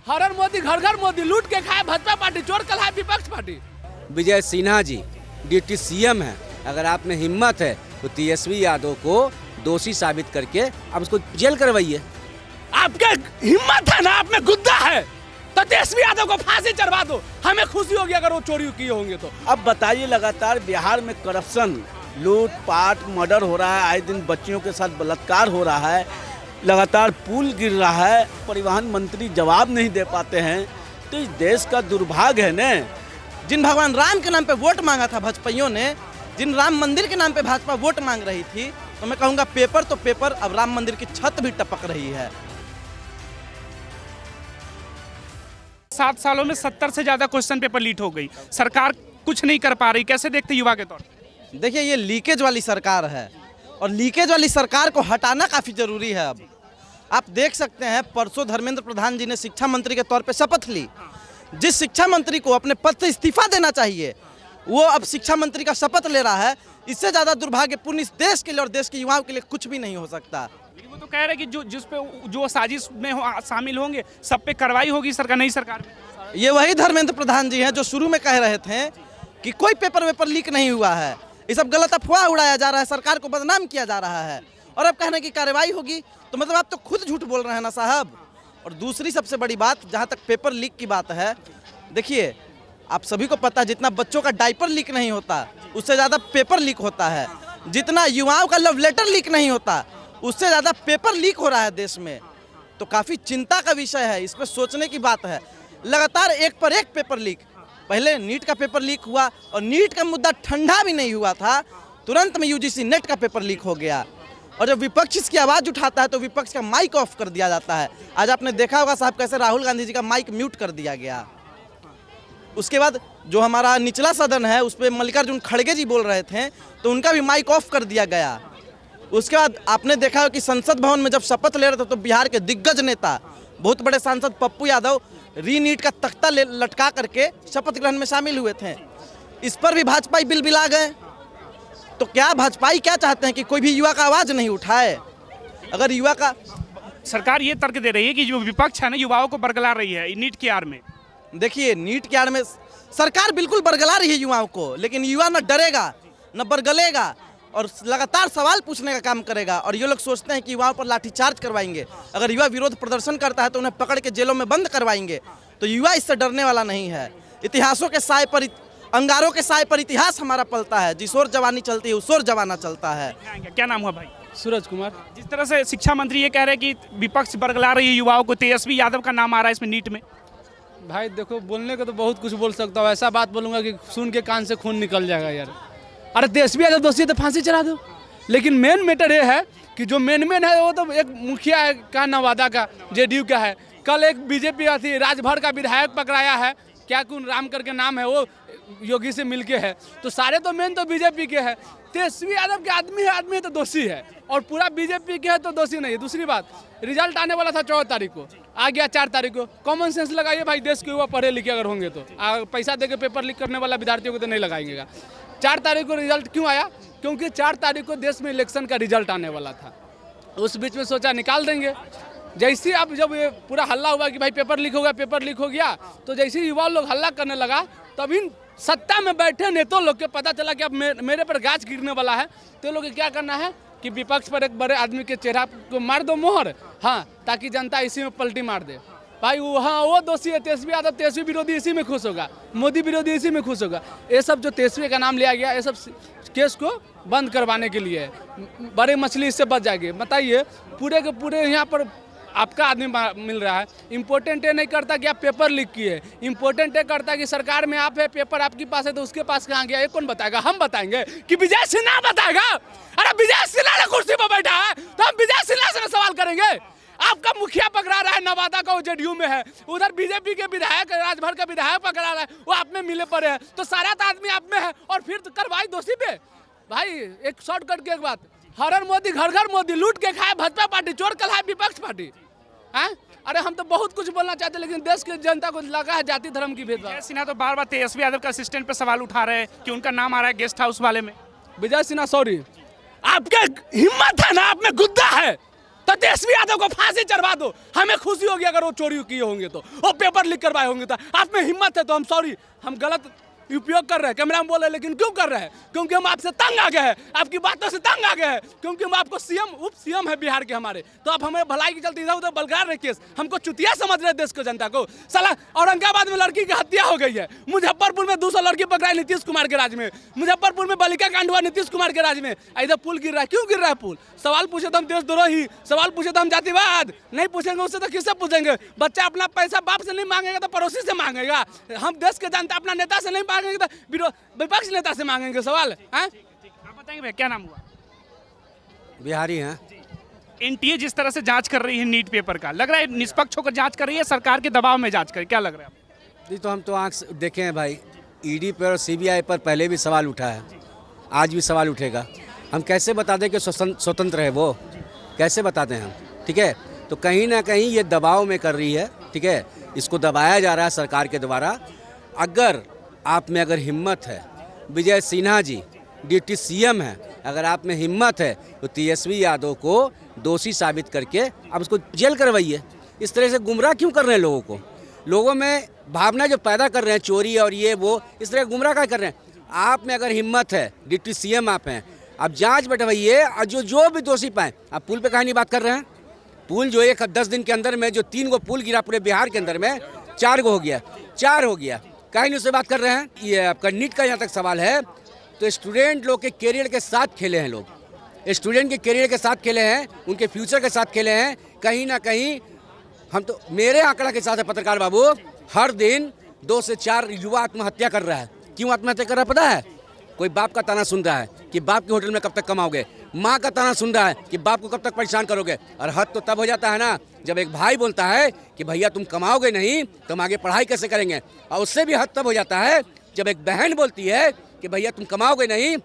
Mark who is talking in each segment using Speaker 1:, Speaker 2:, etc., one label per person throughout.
Speaker 1: हर हर मोदी घर घर मोदी, लूट के खाए भाजपा पार्टी, चोर कल विपक्ष party.
Speaker 2: Vijay Sinha ji deputy CM है, अगर आप में हिम्मत है तो तेजस्वी यादव को दोषी साबित करके आप उसको जेल करवाइए।
Speaker 1: आपके हिम्मत है ना, आप में गुद्दा है तो तेजस्वी यादव को फांसी चढ़वा दो, हमें खुशी होगी अगर वो चोरी किए होंगे तो।
Speaker 3: अब बताइए, लगातार बिहार में करप्शन, लूटपाट, मर्डर हो रहा है, आए दिन बच्चियों के साथ बलात्कार हो रहा है, लगातार पुल गिर रहा है, परिवहन मंत्री जवाब नहीं दे पाते हैं। तो इस देश का दुर्भाग्य है न।
Speaker 4: जिन भगवान राम के नाम पे वोट मांगा था भाजपाइयों ने, जिन राम मंदिर के नाम पे भाजपा वोट मांग रही थी, तो मैं कहूँगा पेपर तो पेपर, अब राम मंदिर की छत भी टपक रही है।
Speaker 5: 7 सालों में 70 से ज़्यादा क्वेश्चन पेपर लीक हो गई, सरकार कुछ नहीं कर पा रही, कैसे देखते युवा के तौर पर?
Speaker 4: देखिए, ये लीकेज वाली सरकार है और लीकेज वाली सरकार को हटाना काफ़ी ज़रूरी है। अब आप देख सकते हैं, परसों धर्मेंद्र प्रधान जी ने शिक्षा मंत्री के तौर पे शपथ ली। जिस शिक्षा मंत्री को अपने पद से इस्तीफा देना चाहिए, वो अब शिक्षा मंत्री का शपथ ले रहा है। इससे ज़्यादा दुर्भाग्यपूर्ण इस देश के लिए और देश के युवाओं के लिए कुछ भी नहीं हो सकता।
Speaker 5: वो तो कह रहे हैं कि जो साजिश में शामिल होंगे सब पे कार्रवाई होगी सरकार, नई सरकार में।
Speaker 4: ये वही धर्मेंद्र प्रधान जी हैं जो शुरू में कह रहे थे कि कोई पेपर वेपर लीक नहीं हुआ है, ये सब गलत अफवाह उड़ाया जा रहा है, सरकार को बदनाम किया जा रहा है, और अब कहने की कार्रवाई होगी, तो मतलब आप तो खुद झूठ बोल रहे हैं ना साहब। और दूसरी सबसे बड़ी बात, जहाँ तक पेपर लीक की बात है, देखिए आप सभी को पता है, जितना बच्चों का डायपर लीक नहीं होता उससे ज़्यादा पेपर लीक होता है, जितना युवाओं का लव लेटर लीक नहीं होता उससे ज़्यादा पेपर लीक हो रहा है देश में। तो काफ़ी चिंता का विषय है, इस पर सोचने की बात है। लगातार एक पर एक पेपर लीक, पहले नीट का पेपर लीक हुआ और नीट का मुद्दा ठंडा भी नहीं हुआ था, तुरंत में यूजीसी नेट का पेपर लीक हो गया। और जब विपक्ष इसकी आवाज़ उठाता है तो विपक्ष का माइक ऑफ कर दिया जाता है। आज आपने देखा होगा साहब, कैसे राहुल गांधी जी का माइक म्यूट कर दिया गया। उसके बाद जो हमारा निचला सदन है उस पर मल्लिकार्जुन खड़गे जी बोल रहे थे तो उनका भी माइक ऑफ कर दिया गया। उसके बाद आपने देखा कि संसद भवन में जब शपथ ले रहे थे तो बिहार के दिग्गज नेता, बहुत बड़े सांसद पप्पू यादव रीनीट का तख्ता लटका करके शपथ ग्रहण में शामिल हुए थे। इस पर भी भाजपाई बिलबिला गए। तो क्या भाजपाई क्या चाहते हैं कि कोई भी युवा का आवाज़ नहीं उठाए? अगर युवा का,
Speaker 5: सरकार ये तर्क दे रही है कि जो विपक्ष है ना, युवाओं को बरगला रही है नीट की आड़ में।
Speaker 4: देखिए, नीट की आड़ में सरकार बिल्कुल बरगला रही है युवाओं को, लेकिन युवा न डरेगा न बरगलेगा और लगातार सवाल पूछने का काम करेगा। और ये लोग सोचते हैं कि युवाओं पर लाठीचार्ज करवाएंगे, अगर युवा विरोध प्रदर्शन करता है तो उन्हें पकड़ के जेलों में बंद करवाएंगे। तो युवा इससे डरने वाला नहीं है। इतिहासों के साए पर, अंगारों के साए पर इतिहास हमारा पलता है, जिस ओर जवानी चलती है उस ओर जमाना चलता है।
Speaker 5: क्या नाम हुआ भाई?
Speaker 1: सूरज कुमार।
Speaker 5: जिस तरह से शिक्षा मंत्री ये कह रहे हैं कि विपक्ष बरगला रही है युवाओं को, तेजस्वी यादव का नाम आ रहा है इसमें नीट में।
Speaker 1: भाई देखो, बोलने को तो बहुत कुछ बोल सकता हूँ, ऐसा बात बोलूँगा कि सुन के कान से खून निकल जाएगा यार। अरे तेजस्वी यादव दोषी है तो फांसी चढ़ा दो। लेकिन मेन मैटर ये है कि जो मेन है वो तो एक मुखिया है का, नवादा का, जेडीयू का है। कल एक बीजेपी थी, राजभर का विधायक पकड़ाया है, क्या कौन राम करके नाम है, वो योगी से मिलके है। तो सारे तो मेन तो बीजेपी के है। तेजस्वी यादव के आदमी है तो दोषी है, और पूरा बीजेपी के है तो दोषी नहीं है। दूसरी बात, रिजल्ट आने वाला था 14 तारीख को, आ गया 4 तारीख को। कॉमन सेंस लगाइए भाई, देश के युवा पढ़े लिखे अगर होंगे तो। पैसा देके पेपर लीक करने वाला विद्यार्थियों को तो नहीं लगाएंगे। 4 तारीख को रिजल्ट क्यों आया? क्योंकि 4 तारीख को देश में इलेक्शन का रिजल्ट आने वाला था। उस बीच में सोचा निकाल देंगे। जैसे अब जब ये पूरा हल्ला हुआ कि भाई पेपर लीक हो गया, पेपर लीक हो गया, तो जैसे युवा लोग हल्ला करने लगा, तभी सत्ता में बैठे नेताओं लोग के पता चला कि अब मेरे पर गाज गिरने वाला है। तो लोग क्या करना है कि विपक्ष पर एक बड़े आदमी के चेहरा को मार दो मोहर, हाँ, ताकि जनता इसी में पलटी मार दे। भाई वो दोषी है तेजस्वी यादव, तेजस्वी विरोधी इसी में खुश होगा, मोदी विरोधी इसी में खुश होगा। ये सब जो तेजस्वी का नाम लिया गया, ये सब केस को बंद करवाने के लिए है। बड़े मछली इससे बच जाएगी। बताइए, पूरे के पूरे यहाँ पर आपका आदमी मिल रहा है। इम्पोर्टेंट ये नहीं करता कि आप पेपर लीक किए, इम्पोर्टेंट ये करता कि सरकार में आप है, पेपर आपके पास है तो उसके पास कहाँ गया, ये कौन बताएगा? हम बताएंगे कि विजय सिन्हा बताएगा? अरे विजय सिन्हा ने कुर्सी पर बैठा है तो हम विजय सिन्हा से सवाल करेंगे। आपका मुखिया पकड़ा रहा है नवादा का, वो जेडीयू में है, उधर बीजेपी के विधायक, राजभर का विधायक पकड़ा रहा है, वो आप में मिले पड़े हैं। तो सारा आदमी आप में है और फिर तो कार्रवाई दोषी पे। भाई एक शॉर्टकट की एक बात, हर हर मोदी घर घर मोदी, लूट के खाए भाजपा पार्टी, चोर कल विपक्ष पार्टी। हैं? अरे हम तो बहुत कुछ बोलना चाहते हैं, लेकिन देश की जनता को लगा है जाति धर्म की भेदभाव।
Speaker 5: सिन्हा तो बार बार तेजस्वी यादव का असिस्टेंट पे सवाल उठा रहे हैं कि उनका नाम आ रहा है गेस्ट हाउस वाले में।
Speaker 1: विजय सिन्हा, सॉरी, आपके हिम्मत है ना, आप में गुद्दा है तो तेजस्वी यादव को फांसी चढ़वा दो, हमें खुशी होगी अगर वो चोरी किए होंगे तो, वो पेपर लीक करवाए होंगे तो। आप में हिम्मत है तो हम सॉरी, हम गलत उपयोग कर रहे हैं, कैमरा में बोल रहे हैं, लेकिन क्यों कर रहे हैं? क्योंकि हम आपसे तंग आ गए हैं, आपकी बातों से तंग आ गए हैं, क्योंकि हम आपको सीएम उप सीएम है बिहार के हमारे, तो आप हमें भलाई की चलती इधर उधर बलगार रहे केस, हमको चुतिया समझ रहे देश को जनता को। साला औरंगाबाद में लड़की की हत्या हो गई है, मुजफ्फरपुर में 200 लड़की पकड़ाई नीतीश कुमार के राज में, मुजफ्फरपुर में बालिका कांड हुआ नीतीश कुमार के राज में, इधर पुल गिर रहा है। क्यों गिर रहा है पुल? सवाल पूछे तो हम देशद्रोही, सवाल पूछे तो हम जातिवाद, नहीं पूछेंगे उससे तो किससे पूछेंगे? बच्चा अपना पैसा बाप से नहीं मांगेगा तो पड़ोसी से मांगेगा। हम देश के जनता अपना नेता से नहीं मांगेंगे तो विपक्ष नेता से मांगेंगे सवाल। आप
Speaker 5: बताएंगे भैया क्या नाम हुआ?
Speaker 2: बिहारी हैं।
Speaker 5: एनटीए जिस तरह से जांच कर रही है नीट पेपर का, लग रहा है निष्पक्ष होकर जांच कर रही है, सरकार के दबाव में जांच कर, क्या लग रहा है आपको?
Speaker 2: जी तो हम तो आँख से देखे हैं भाई, ईडी पर और सीबीआई पर पहले भी सवाल उठा है, आज भी सवाल उठेगा। हम कैसे बता दें कि स्वतंत्र है वो, कैसे बताते हैं हम? ठीक है, तो कहीं ना कहीं ये दबाव में कर रही है, ठीक है, इसको दबाया जा रहा है सरकार के द्वारा। अगर आप में अगर हिम्मत है, विजय सिन्हा जी डिप्टी सीएम है, अगर आप में हिम्मत है तो तेजस्वी यादव को दोषी साबित करके आप उसको जेल करवाइए। इस तरह से गुमराह क्यों कर रहे हैं लोगों को? लोगों में भावना जो पैदा कर रहे हैं चोरी और ये वो, इस तरह गुमराह क्या कर रहे हैं? आप में अगर हिम्मत है, डिप्टी सीएम आप हैं, आप जांच बैठवाइए और जो भी दोषी पाएँ। आप पुल पे कहानी बात कर रहे हैं, पुल जो 10 दिन के अंदर में जो 3 गो पुल गिरा पूरे बिहार के अंदर में, 4 गो हो गया, 4 हो गया, कहीं नहीं उससे बात कर रहे हैं। ये आपका नीट का यहाँ तक सवाल है, तो स्टूडेंट लोग के करियर के साथ खेले हैं लोग, स्टूडेंट के करियर के साथ खेले हैं, उनके फ्यूचर के साथ खेले हैं। कहीं ना कहीं हम तो, मेरे आंकड़ा के साथ है पत्रकार बाबू, हर दिन 2 से 4 युवा आत्महत्या कर रहा है। क्यों आत्महत्या कर रहा है पता है? कोई बाप का ताना सुन रहा है कि बाप के होटल में कब तक कमाओगे, माँ का ताना सुन रहा है कि बाप को कब तक परेशान करोगे। और हद तो तब हो जाता है ना जब एक भाई बोलता है कि भैया तुम कमाओगे नहीं तो हम आगे पढ़ाई कैसे करेंगे। और उससे भी हद तब हो जाता है जब एक बहन बोलती है कि भैया तुम कमाओगे नहीं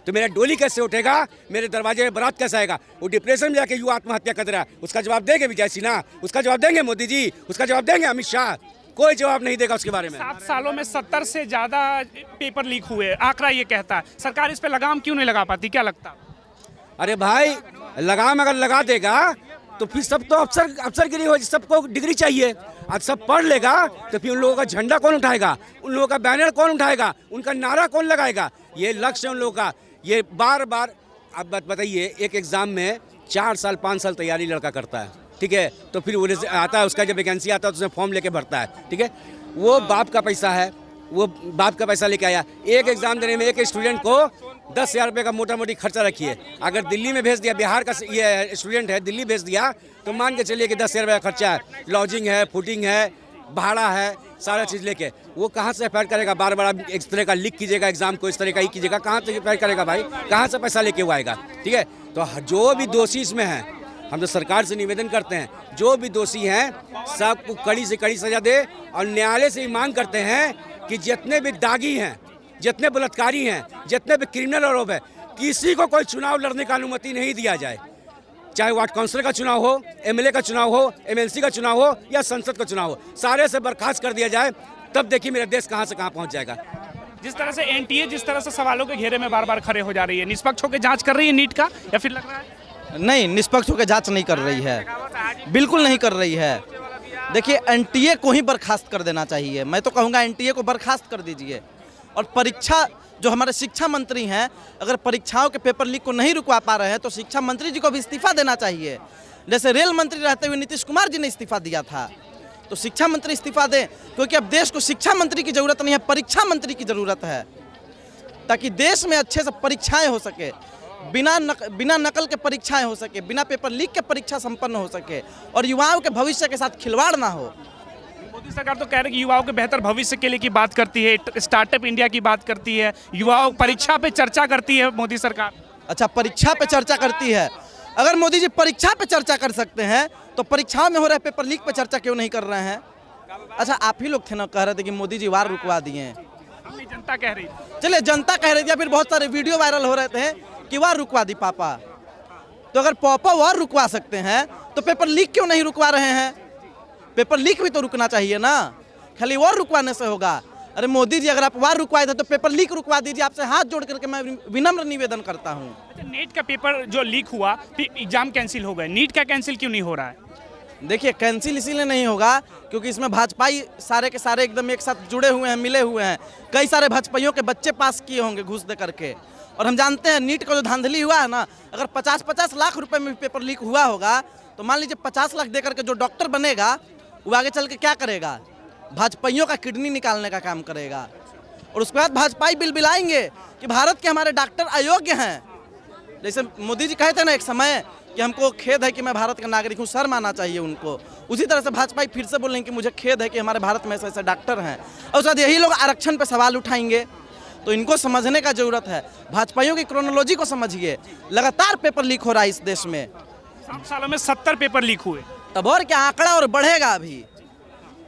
Speaker 2: तो मेरा डोली कैसे उठेगा, मेरे दरवाजे में बारात कैसे आएगा। वो डिप्रेशन में जाके युवा आत्महत्या कर रहा है। उसका जवाब देंगे विजय सिन्हा, उसका जवाब देंगे मोदी जी, उसका जवाब देंगे अमित शाह, कोई जवाब नहीं देगा उसके बारे में।
Speaker 5: 7 सालों में 70 से ज़्यादा पेपर लीक हुए, आंकड़ा ये कहता है। सरकार इस पे लगाम क्यों नहीं लगा पाती, क्या लगता है?
Speaker 2: अरे भाई लगाम अगर लगा देगा तो फिर सब तो अफसरगिरी हो, सबको डिग्री चाहिए। आज सब पढ़ लेगा तो फिर उन लोगों का झंडा कौन उठाएगा, उन लोगों का बैनर कौन उठाएगा, उनका नारा कौन लगाएगा? ये लक्ष्य है उन लोगों का। ये बार बार आप बताइए, एक एग्ज़ाम में 4 साल 5 साल तैयारी लड़का करता है, ठीक है, तो फिर वो आता है, उसका जब वैकेंसी आता है तो उसमें फॉर्म लेके भरता है, ठीक है, वो बाप का पैसा है, वो बाप का पैसा लेके आया। एक एग्ज़ाम देने में एक स्टूडेंट को 10,000 रुपये का मोटा मोटी खर्चा रखिए। अगर दिल्ली में भेज दिया, बिहार का ये स्टूडेंट है, दिल्ली भेज दिया तो मान के चलिए कि 10,000 रुपये का खर्चा है, लॉजिंग है, फूडिंग है, भाड़ा है, सारा चीज़ लेके वो कहाँ से अफेयर करेगा? बार बार इस तरह का लिख कीजिएगा एग्जाम को, इस तरह का ही कीजिएगा, कहाँ से अफेयर करेगा भाई? कहाँ से पैसा लेके वो आएगा? ठीक है, तो जो भी दोषी इसमें हैं, हम तो सरकार से निवेदन करते हैं, जो भी दोषी हैं सबको कड़ी से कड़ी सजा दे। और न्यायालय से ही मांग करते हैं कि जितने भी दागी हैं, जितने बलात्कारी हैं, जितने भी क्रिमिनल आरोप है, किसी को कोई चुनाव लड़ने का अनुमति नहीं दिया जाए। चाहे वार्ड काउंसिलर का चुनाव हो, एमएलए का चुनाव हो, एमएलसी का चुनाव हो या संसद का चुनाव हो, सारे से बर्खास्त कर दिया जाए। तब देखिए मेरा देश कहाँ से कहाँ पहुँच जाएगा।
Speaker 5: जिस तरह से एनटीए जिस तरह से सवालों के घेरे में बार बार खड़े हो जा रही है, निष्पक्ष होकर जांच कर रही है नीट का, या फिर लग रहा है
Speaker 4: नहीं, निष्पक्ष होकर जांच नहीं कर रही है, बिल्कुल नहीं कर रही है। देखिए एनटीए को ही बर्खास्त कर देना चाहिए। मैं तो कहूँगा एनटीए को बर्खास्त कर दीजिए। और परीक्षा जो हमारे शिक्षा मंत्री हैं, अगर परीक्षाओं के पेपर लीक को नहीं रुकवा पा रहे हैं तो शिक्षा मंत्री जी को भी इस्तीफा देना चाहिए। जैसे रेल मंत्री रहते हुए नीतीश कुमार जी ने इस्तीफा दिया था, तो शिक्षा मंत्री इस्तीफा दें, क्योंकि अब देश को शिक्षा मंत्री की ज़रूरत नहीं है, परीक्षा मंत्री की ज़रूरत है, ताकि देश में अच्छे से परीक्षाएं हो सके, बिना नकल के परीक्षाएं हो सके, बिना पेपर लीक के परीक्षा संपन्न हो सके और युवाओं के भविष्य के साथ खिलवाड़ ना हो।
Speaker 5: मोदी सरकार तो कह रही है कि युवाओं के बेहतर भविष्य के लिए की बात करती है, स्टार्टअप इंडिया की बात करती है, युवाओं परीक्षा पे चर्चा करती है मोदी सरकार।
Speaker 4: अच्छा, परीक्षा पे चर्चा करती है। अगर मोदी जी परीक्षा पे चर्चा कर सकते हैं तो परीक्षाओं में हो रहे पेपर लीक पे चर्चा क्यों नहीं कर रहे हैं? अच्छा, आप ही लोग थे ना कह रहे थे कि मोदी जी वार रुकवा दिए।
Speaker 5: जनता कह रही थी।
Speaker 4: चलिए, जनता कह रही थी, या फिर बहुत सारे वीडियो वायरल हो रहे थे कि वार रुकवा दी पापा। तो अगर पापा वार रुकवा सकते हैं तो पेपर लीक क्यों नहीं रुकवा रहे हैं? पेपर लीक भी तो रुकना चाहिए ना, खाली वार रुकवाने से होगा? अरे मोदी जी, अगर आप वार रुकवाए थे तो पेपर लीक रुकवा दीजिए। आपसे हाथ जोड़ करके मैं विनम्र निवेदन करता हूँ।
Speaker 5: अच्छा, नेट का पेपर जो लीक हुआ फिर एग्जाम कैंसिल हो गए, नीट का कैंसिल क्यों नहीं हो रहा है?
Speaker 4: देखिए, कैंसिल इसीलिए नहीं होगा क्योंकि इसमें भाजपाई सारे के सारे एकदम एक साथ जुड़े हुए हैं, मिले हुए हैं। कई सारे भाजपाइयों के बच्चे पास किए होंगे घूस दे करके। और हम जानते हैं नीट का जो धांधली हुआ है ना, अगर 50-50 लाख रुपए में पेपर लीक हुआ होगा तो मान लीजिए 50 लाख दे करके जो डॉक्टर बनेगा वो आगे चल के क्या करेगा? भाजपाइयों का किडनी निकालने का काम करेगा। और उसके बाद भाजपाई बिलबिलाएंगे कि भारत के हमारे डॉक्टर अयोग्य हैं। जैसे मोदी जी कहे थे ना एक समय कि हमको खेद है कि मैं भारत का नागरिक हूँ, शर्म आना चाहिए उनको। उसी तरह से भाजपाई फिर से बोलेंगे कि मुझे खेद है कि हमारे भारत में ऐसे ऐसे डॉक्टर हैं। और उसके बाद यही लोग आरक्षण पे सवाल उठाएंगे। तो इनको समझने का जरूरत है। भाजपाइयों की क्रोनोलॉजी को समझिए। लगातार पेपर लीक हो रहा है इस देश में।
Speaker 5: 7 सालों में 70 पेपर लीक हुए।
Speaker 4: अब और क्या आंकड़ा और बढ़ेगा अभी।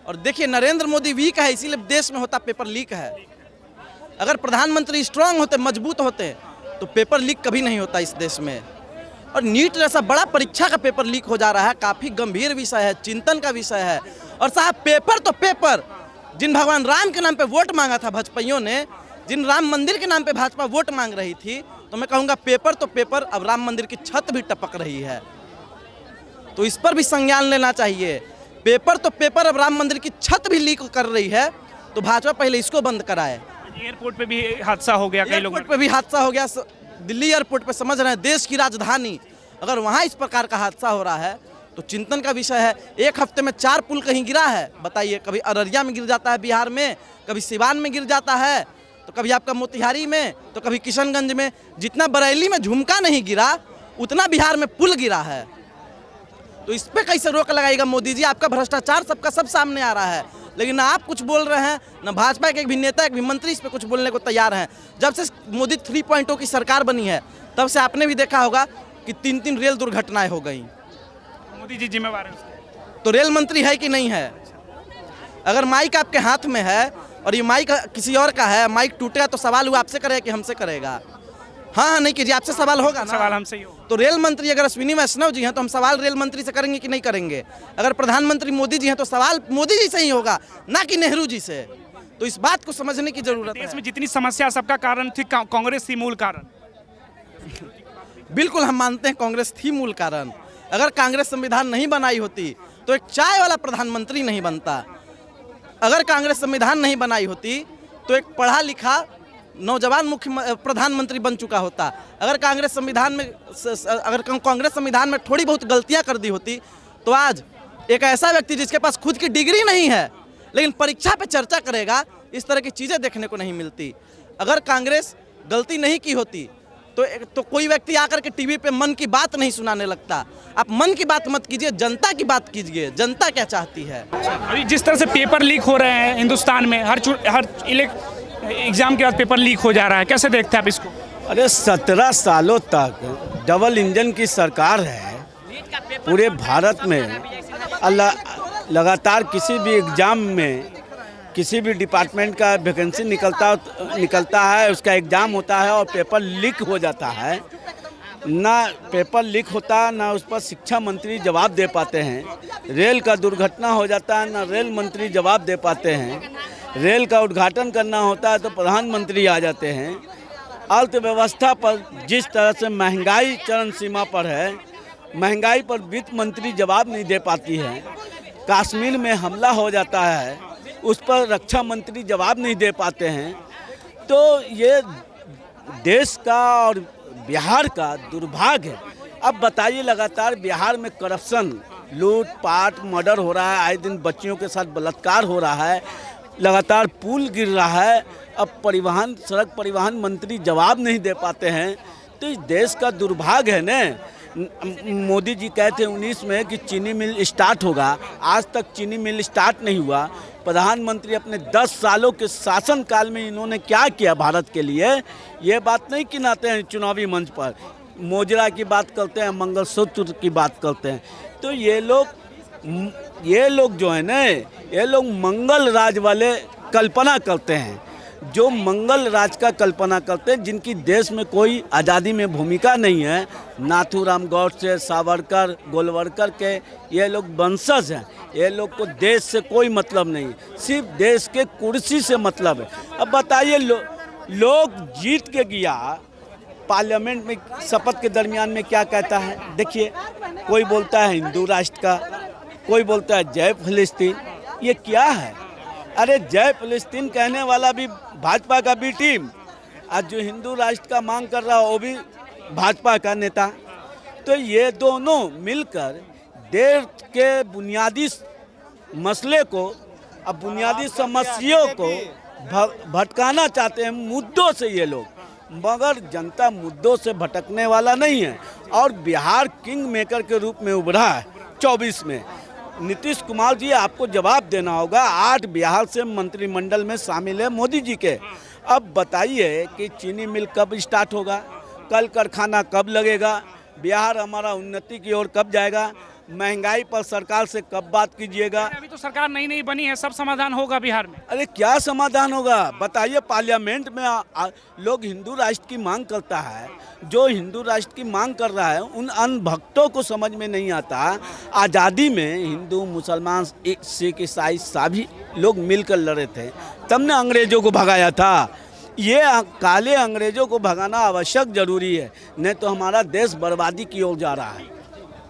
Speaker 4: और देखिए, नरेंद्र मोदी वीक है इसीलिए देश में होता पेपर लीक है। अगर प्रधानमंत्री स्ट्रांग होते, मजबूत होते तो पेपर लीक कभी नहीं होता इस देश में। और नीट जैसा बड़ा परीक्षा का पेपर लीक हो जा रहा है, काफ़ी गंभीर विषय है, चिंतन का विषय है। और साहब, पेपर तो पेपर, जिन भगवान राम के नाम पे वोट मांगा था भाजपाइयों ने, जिन राम मंदिर के नाम पे भाजपा वोट मांग रही थी, तो मैं कहूँगा पेपर तो पेपर, अब राम मंदिर की छत भी टपक रही है। तो इस पर भी संज्ञान लेना चाहिए। पेपर तो पेपर, अब राम मंदिर की छत भी लीक कर रही है, तो भाजपा पहले इसको बंद कराए।
Speaker 5: एयरपोर्ट पे भी हादसा हो गया, कई लोगों
Speaker 4: एयरपोर्ट पे भी हादसा हो गया। दिल्ली एयरपोर्ट पे, समझ रहे हैं, देश की राजधानी, अगर वहाँ इस प्रकार का हादसा हो रहा है तो चिंतन का विषय है। एक हफ्ते में 4 पुल कहीं गिरा है, बताइए। कभी अररिया में गिर जाता है बिहार में, कभी सिवान में गिर जाता है, तो कभी आपका मोतिहारी में, तो कभी किशनगंज में। जितना बरेली में झुमका नहीं गिरा उतना बिहार में पुल गिरा है। तो इस पर कैसे रोक लगाएगा मोदी जी? आपका भ्रष्टाचार सबका सब सामने आ रहा है, लेकिन ना आप कुछ बोल रहे हैं, ना भाजपा के एक भी नेता, एक भी मंत्री इस पर कुछ बोलने को तैयार हैं। जब से मोदी 3.0 की सरकार बनी है तब से आपने भी देखा होगा कि 3 रेल दुर्घटनाएं हो गई।
Speaker 5: मोदी जी जिम्मेवार है।
Speaker 4: तो रेल मंत्री है कि नहीं है? अगर माइक आपके हाथ में है और ये माइक किसी और का है, माइक टूटेगा तो सवाल वो आपसे करेगा कि हमसे करेगा? हाँ, नहीं कीजिए, आपसे सवाल होगा ना।
Speaker 5: सवाल हमसे ही होगा।
Speaker 4: तो रेल मंत्री अगर अश्विनी वैष्णव जी हैं तो हम सवाल रेल मंत्री से करेंगे कि नहीं करेंगे? अगर प्रधानमंत्री मोदी जी हैं तो सवाल मोदी जी से ही होगा, ना कि नेहरू जी से। तो इस बात को समझने की जरूरत है।
Speaker 5: देश में जितनी समस्या, सबका कारण थी कांग्रेस थी मूल कारण।
Speaker 4: बिल्कुल, हम मानते हैं कांग्रेस थी मूल कारण। अगर कांग्रेस संविधान नहीं बनाई होती तो एक चाय वाला प्रधानमंत्री नहीं बनता। अगर कांग्रेस संविधान नहीं बनाई होती तो एक पढ़ा लिखा नौजवान प्रधानमंत्री बन चुका होता। अगर कांग्रेस संविधान में थोड़ी बहुत गलतियां कर दी होती तो आज एक ऐसा व्यक्ति जिसके पास खुद की डिग्री नहीं है लेकिन परीक्षा पे चर्चा करेगा, इस तरह की चीज़ें देखने को नहीं मिलती। अगर कांग्रेस गलती नहीं की होती तो कोई व्यक्ति आकर के टीवी पे मन की बात नहीं सुनाने लगता। आप मन की बात मत कीजिए, जनता की बात कीजिए। जनता क्या चाहती है?
Speaker 5: अभी जिस तरह से पेपर लीक हो रहे हैं हिंदुस्तान में, हर एग्जाम के बाद पेपर लीक हो जा रहा है, कैसे देखते हैं आप इसको?
Speaker 3: अरे 17 सालों तक डबल इंजन की सरकार है पूरे भारत में। लगातार किसी भी एग्ज़ाम में, किसी भी डिपार्टमेंट का वैकेंसी निकलता है, उसका एग्ज़ाम होता है और पेपर लीक हो जाता है। ना पेपर लीक होता, ना उस पर शिक्षा मंत्री जवाब दे पाते हैं। रेल का दुर्घटना हो जाता है, ना रेल मंत्री जवाब दे पाते हैं। रेल का उद्घाटन करना होता है तो प्रधानमंत्री आ जाते हैं। अर्थव्यवस्था पर जिस तरह से महंगाई चरम सीमा पर है, महंगाई पर वित्त मंत्री जवाब नहीं दे पाती है। कश्मीर में हमला हो जाता है, उस पर रक्षा मंत्री जवाब नहीं दे पाते हैं। तो ये देश का और बिहार का दुर्भाग्य है। अब बताइए, लगातार बिहार में करप्शन, लूट पाट, मर्डर हो रहा है, आए दिन बच्चियों के साथ बलात्कार हो रहा है, लगातार पुल गिर रहा है। अब सड़क परिवहन मंत्री जवाब नहीं दे पाते हैं। तो इस देश का दुर्भाग्य है न। मोदी जी कहते हैं 19 में कि चीनी मिल स्टार्ट होगा, आज तक चीनी मिल स्टार्ट नहीं हुआ। प्रधानमंत्री अपने 10 सालों के शासनकाल में इन्होंने क्या किया भारत के लिए, ये बात नहीं गिनाते हैं चुनावी मंच पर। मोजरा की बात करते हैं, मंगलसूत्र की बात करते हैं। तो ये लोग जो है ना, ये लोग मंगल राज वाले कल्पना करते हैं। जो मंगल राज का कल्पना करते हैं, जिनकी देश में कोई आज़ादी में भूमिका नहीं है। नाथूराम गौडसे, सावरकर, गोलवलकर के ये लोग वंशज हैं। ये लोग को देश से कोई मतलब नहीं, सिर्फ देश के कुर्सी से मतलब है। अब बताइए लोग जीत के गया पार्लियामेंट में, शपथ के दरमियान में क्या कहता है? देखिए, कोई बोलता है हिंदू राष्ट्र का, कोई बोलता है जय फिलिस्तीन। ये क्या है? अरे जय फिलिस्तीन कहने वाला भी भाजपा का बी टीम, और जो हिंदू राष्ट्र का मांग कर रहा है वो भी भाजपा का नेता। तो ये दोनों मिलकर देश के बुनियादी मसले को, अब बुनियादी समस्याओं को भटकाना चाहते हैं मुद्दों से ये लोग, मगर जनता मुद्दों से भटकने वाला नहीं है। और बिहार किंग मेकर के रूप में उभरा है 24 में। नीतीश कुमार जी, आपको जवाब देना होगा। 8 बिहार से मंत्रिमंडल में शामिल है मोदी जी के। अब बताइए कि चीनी मिल कब स्टार्ट होगा, कल कारखाना कब लगेगा, बिहार हमारा उन्नति की ओर कब जाएगा, महंगाई पर सरकार से कब बात कीजिएगा?
Speaker 5: अभी तो सरकार नई बनी है, सब समाधान होगा बिहार में।
Speaker 3: अरे क्या समाधान होगा बताइए? पार्लियामेंट में लोग हिंदू राष्ट्र की मांग करता है। जो हिंदू राष्ट्र की मांग कर रहा है उन अनभक्तों को समझ में नहीं आता। आज़ादी में हिंदू, मुसलमान, सिख, ईसाई सभी लोग मिलकर लड़े थे, तब ने अंग्रेजों को भगाया था। ये काले अंग्रेजों को भगाना आवश्यक जरूरी है, नहीं तो हमारा देश बर्बादी की ओर जा रहा है।